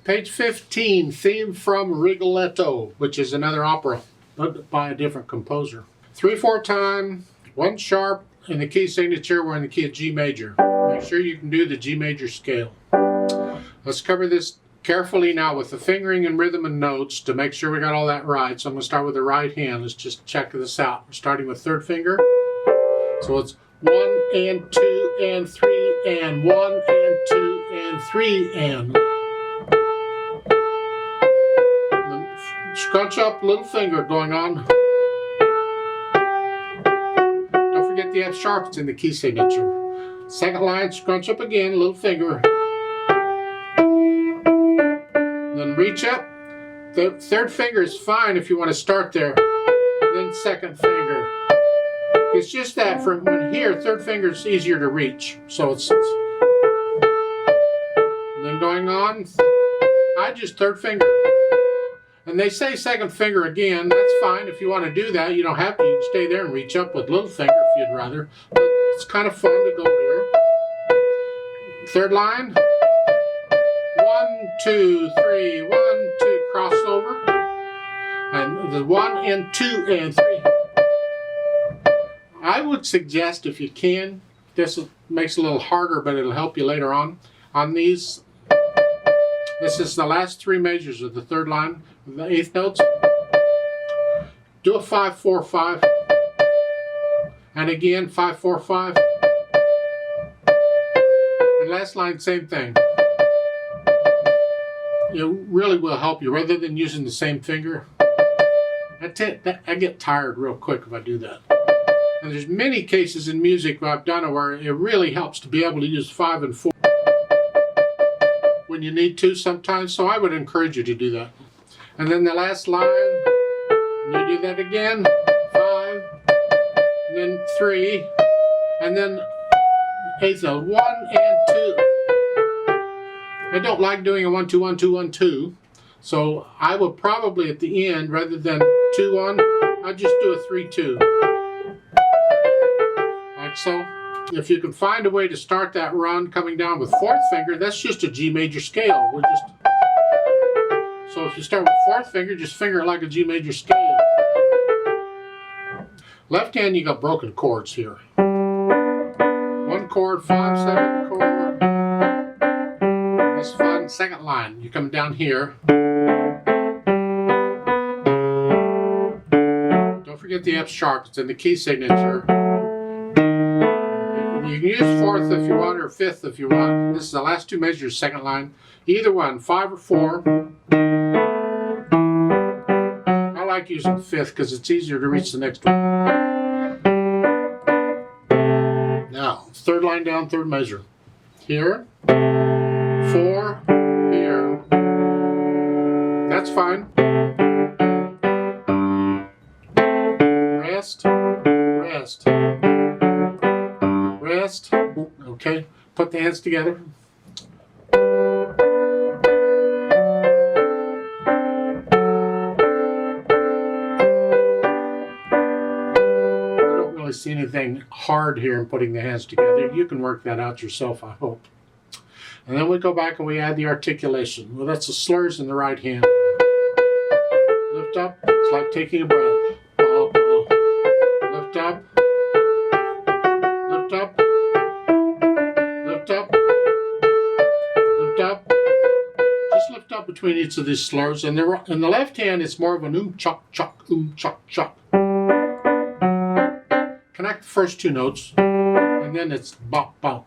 Page 15, theme from Rigoletto, which is another opera, but by a different composer. 3/4 time, 1 sharp, and the key signature, we're in the key of G major. Make sure you can do the G major scale. Let's cover this carefully now with the fingering and rhythm and notes to make sure we got all that right. So I'm going to start with the right hand. Let's just check this out. We're starting with third finger. So it's 1 and 2 and 3 and 1 and 2 and 3 and. Scrunch up, little finger going on. Don't forget the F sharp, it's in the key signature. Second line, scrunch up again, little finger. Then reach up. The third finger is fine if you want to start there. Then second finger. It's just that from when here, third finger is easier to reach. So it's then going on, I just third finger. And they say second finger again, that's fine if you want to do that. You don't have to, you can stay there and reach up with little finger if you'd rather. But it's kind of fun to go here. Third line, 1, 2, 3, 1, 2, cross over. And the 1 and 2 and 3. I would suggest if you can, this makes it a little harder, but it'll help you later on these. This is the last 3 measures of the third line, the 8th notes. Do a 5, 4, 5. And again, 5, 4, 5. And last line, same thing. It really will help you rather than using the same finger. I get tired real quick if I do that. And there's many cases in music where I've done it where it really helps to be able to use 5 and 4. When you need to sometimes, so I would encourage you to do that. And then the last line, and you do that again, 5, and then 3, and then 8th note, 1 and 2. I don't like doing a 1, 2, 1, 2, 1, 2, so I will probably at the end, rather than 2, 1, I'll just do a 3, 2. Like so. If you can find a way to start that run coming down with 4th finger, that's just a G major scale. So if you start with 4th finger, just finger it like a G major scale. Left hand, you got broken chords here. 1 chord, 5, 7 chord. That's fun. Second line, you come down here. Don't forget the F sharp, it's in the key signature. You can use 4th if you want, or 5th if you want. This is the last 2 measures, second line. Either one, 5 or 4. I like using 5th because it's easier to reach the next one. Now, third line down, third measure. Here, 4, here. That's fine. Rest, rest. Rest. Okay, put the hands together. I don't really see anything hard here in putting the hands together. You can work that out yourself, I hope. And then we go back and we add the articulation. Well, that's the slurs in the right hand. Lift up. It's like taking a breath. Lift up. Lift up. Lift up. Lift up. Just lift up between each of these slurs. And in the left hand, it's more of an chuck, chuck, chuck, chuck. Connect the first 2 notes, and then it's bop, bop.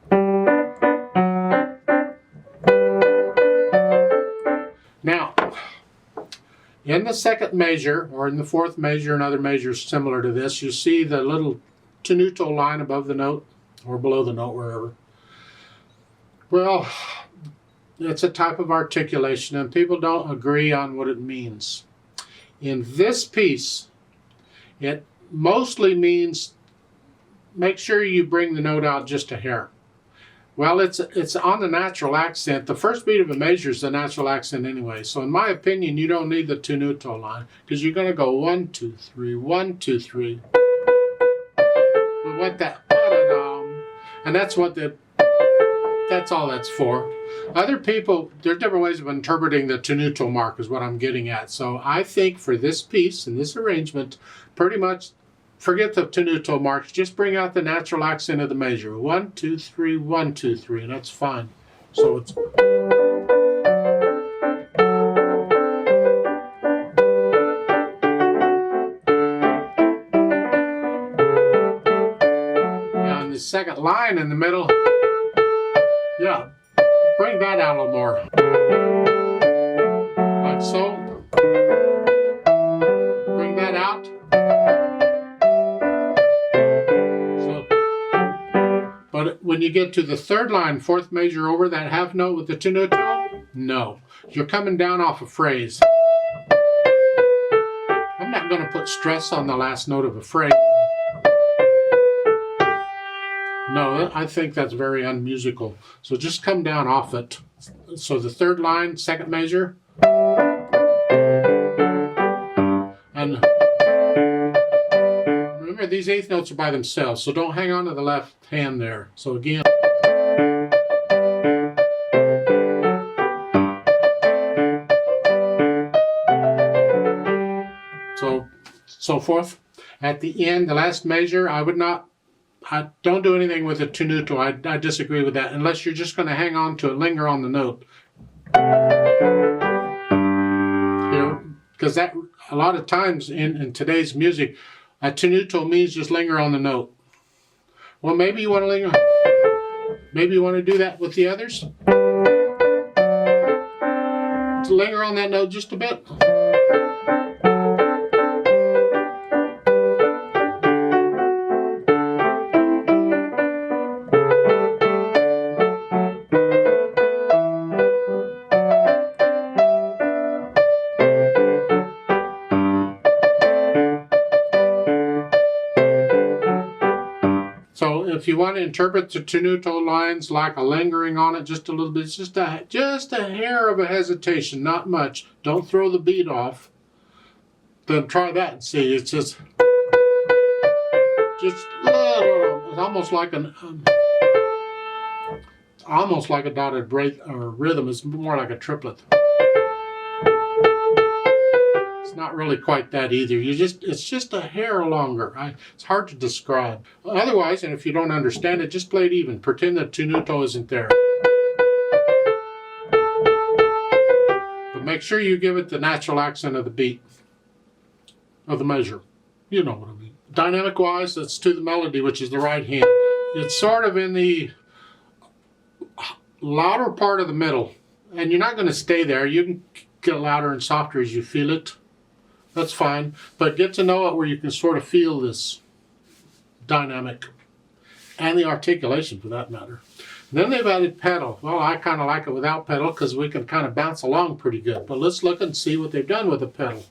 Now, in the second measure, or in the 4th measure and other measures similar to this, you see the little tenuto line above the note, or below the note, wherever. Well, it's a type of articulation, and people don't agree on what it means. In this piece, it mostly means make sure you bring the note out just a hair. Well, it's on the natural accent. The first beat of a measure is the natural accent anyway. So in my opinion, you don't need the tenuto line because you're going to go 1, 2, 3, 1, 2, 3. We want that, and that's that's all that's for. Other people, there are different ways of interpreting the tenuto mark is what I'm getting at. So I think for this piece and this arrangement, pretty much forget the tenuto marks. Just bring out the natural accent of the measure. 1, 2, 3, 1, 2, 3, and that's fine. So it's... Now in the second line in the middle, yeah, bring that out a little more. Like so. Bring that out. So, but when you get to the third line, fourth measure over that half note with the tenuto, no. You're coming down off a phrase. I'm not going to put stress on the last note of a phrase. No, I think that's very unmusical. So just come down off it. So the third line, second measure. And remember, these eighth notes are by themselves, so don't hang on to the left hand there. So again. So forth. At the end, the last measure, I don't do anything with the tenuto. I disagree with that, unless you're just going to hang on to it, linger on the note. Here, because that a lot of times in today's music, a tenuto means just linger on the note. Well, maybe you want to linger. Maybe you want to do that with the others. To linger on that note just a bit. So if you want to interpret the tenuto lines like a lingering on it just a little bit, just a hair of a hesitation, not much. Don't throw the beat off. Then try that and see. It's just it's almost like a dotted break or rhythm. It's more like a triplet. It's not really quite that either. It's just a hair longer. It's hard to describe. Otherwise, and if you don't understand it, just play it even. Pretend that tenuto isn't there. But make sure you give it the natural accent of the beat, of the measure. You know what I mean. Dynamic-wise, it's to the melody, which is the right hand. It's sort of in the louder part of the middle. And you're not going to stay there. You can get louder and softer as you feel it. That's fine, but get to know it where you can sort of feel this dynamic and the articulation for that matter. Then they've added pedal. Well, I kind of like it without pedal because we can kind of bounce along pretty good. But let's look and see what they've done with the pedal.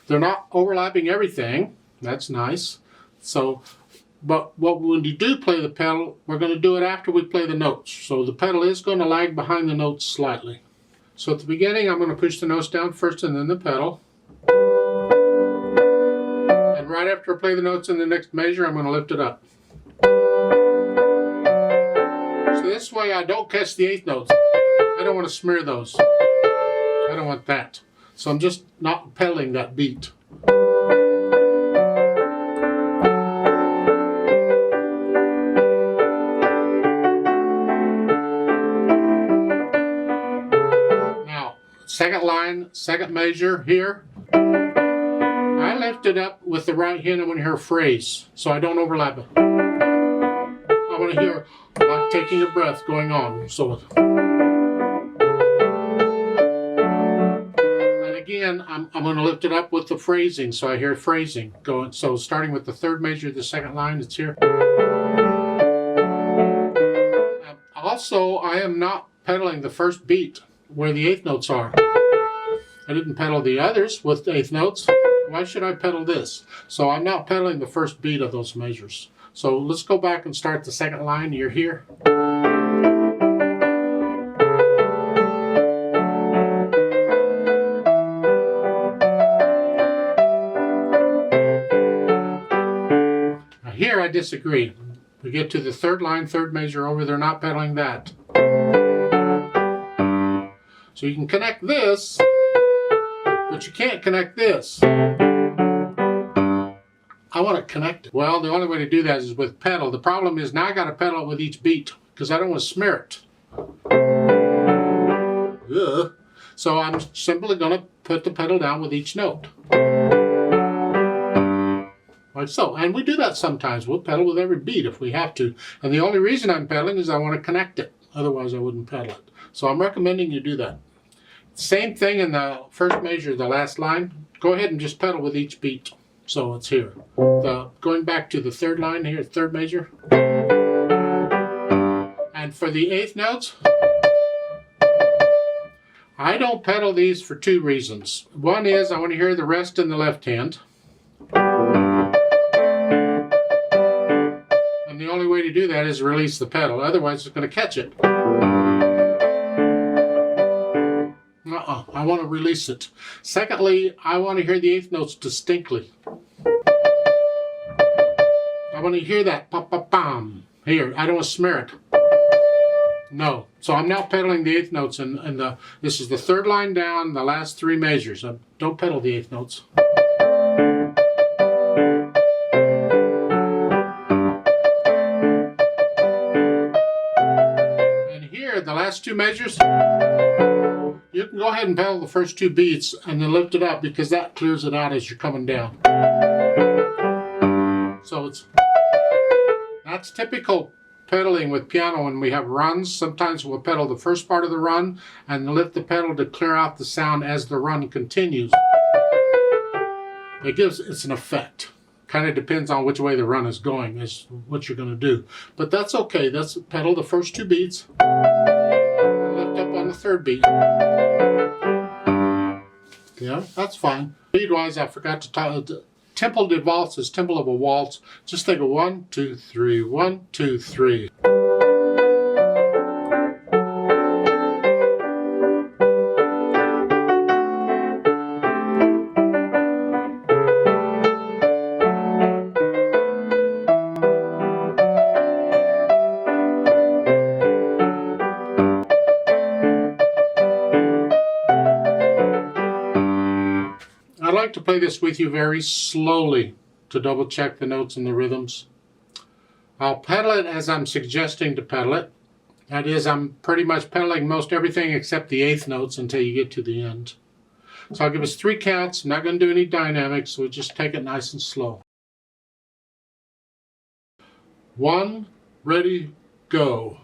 They're not overlapping everything. That's nice. So, but when you do play the pedal, we're going to do it after we play the notes. So the pedal is going to lag behind the notes slightly. So at the beginning, I'm going to push the notes down first and then the pedal. And right after I play the notes in the next measure, I'm going to lift it up. So this way I don't catch the eighth notes. I don't want to smear those. I don't want that. So I'm just not pedaling that beat. Now, second line, second measure here. I lift it up with the right hand. I want to hear a phrase, so I don't overlap it. I want to hear like taking a breath going on. So, and again, I'm going to lift it up with the phrasing, so I hear phrasing going. So starting with the third measure, the second line, it's here. Also, I am not pedaling the first beat where the eighth notes are. I didn't pedal the others with eighth notes. Why should I pedal this? So I'm not pedaling the first beat of those measures. So let's go back and start the second line. You're here. Now here I disagree. We get to the third line, third measure over, they're not pedaling that. So you can connect this, but you can't connect this. I want to connect it. Well, the only way to do that is with pedal. The problem is now I got to pedal it with each beat because I don't want to smear it. Ugh. So I'm simply going to put the pedal down with each note. Like so. And we do that sometimes. We'll pedal with every beat if we have to. And the only reason I'm pedaling is I want to connect it. Otherwise I wouldn't pedal it. So I'm recommending you do that. Same thing in the first measure, the last line. Go ahead and just pedal with each beat. So it's here. Going back to the third line here, third measure. And for the eighth notes, I don't pedal these for two reasons. One is I want to hear the rest in the left hand. And the only way to do that is release the pedal. Otherwise it's going to catch it. I want to release it. Secondly, I want to hear the eighth notes distinctly. I want to hear that pa-pa-pam. Here, I don't want to smear it. No. So I'm now pedaling the eighth notes, and this is the third line down, the last three measures. Don't pedal the eighth notes. And here, the last two measures, you can go ahead and pedal the first two beats and then lift it up because that clears it out as you're coming down. So that's typical pedaling with piano when we have runs. Sometimes we'll pedal the first part of the run and lift the pedal to clear out the sound as the run continues. It's an effect. Kind of depends on which way the run is going, is what you're going to do. But that's okay. That's pedal the first two beats and lift up on the third beat. Yeah, that's fine. Beat-wise, I forgot to talk. Tempo de valse is tempo of a waltz. Just think of 1, 2, 3, 1, 2, 3. I'd like to play this with you very slowly to double check the notes and the rhythms. I'll pedal it as I'm suggesting to pedal it. That is, I'm pretty much pedaling most everything except the eighth notes until you get to the end. So I'll give us 3 counts. I'm not going to do any dynamics, so we'll just take it nice and slow. 1, ready, go.